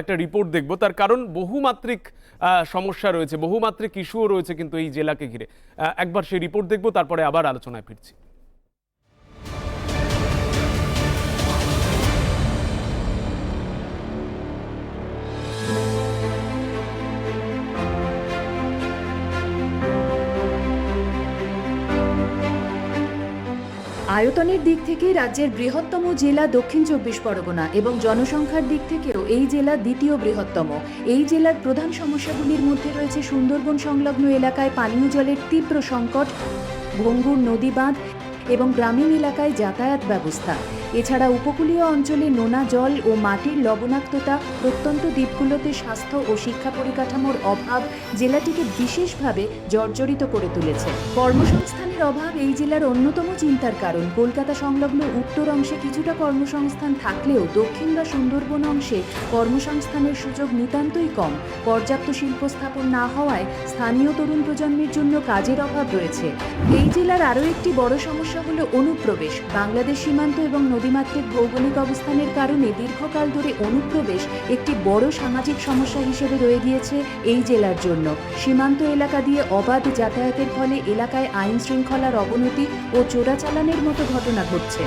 একটা রিপোর্ট দেখব, তার কারণ বহুমাত্রিক সমস্যা রয়েছে, বহুমাত্রিক ইস্যুও রয়েছে কিন্তু এই জেলাকে ঘিরে। একবার সেই রিপোর্ট দেখব, তারপরে আবার আলোচনায় ফিরছি। আয়তনের দিক থেকে রাজ্যের বৃহত্তম জেলা দক্ষিণ চব্বিশ পরগনা এবং জনসংখ্যার দিক থেকেও এই জেলা দ্বিতীয় বৃহত্তম। এই জেলার প্রধান সমস্যাগুলির মধ্যে রয়েছে সুন্দরবন সংলগ্ন এলাকায় পানীয় জলের তীব্র সংকট, ভঙ্গুর নদী বাঁধ এবং গ্রামীণ এলাকায় যাতায়াত ব্যবস্থা। এছাড়া উপকূলীয় অঞ্চলে নোনা জল ও মাটির লবণাক্ততা, প্রত্যন্ত দ্বীপগুলোতে স্বাস্থ্য ও শিক্ষা পরিকাঠামোর অভাব জেলাটিকে বিশেষভাবে জর্জরিত করে তুলেছে। কর্মসংস্থানের অভাব এই জেলার অন্যতম চিন্তার কারণ। কলকাতা সংলগ্ন উত্তর অংশে কিছুটা কর্মসংস্থান থাকলেও দক্ষিণ বা সুন্দরবন অংশে কর্মসংস্থানের সুযোগ নিতান্তই কম। পর্যাপ্ত শিল্প স্থাপন না হওয়ায় স্থানীয় তরুণ প্রজন্মের জন্য কাজের অভাব রয়েছে। এই জেলার আরও একটি বড় সমস্যা হলো অনুপ্রবেশ। বাংলাদেশ সীমান্ত এবং নদীমাতৃক ভৌগোলিক অবস্থানের কারণে দীর্ঘকাল ধরে অনুপ্রবেশ একটি বড় সামাজিক সমস্যা হিসেবে রয়ে গিয়েছে এই জেলার জন্য। সীমান্ত এলাকা দিয়ে অবাধ যাতায়াতের ফলে এলাকায় আইন শৃঙ্খলার অবনতি ও চোরাচালানের মতো ঘটনা ঘটছে।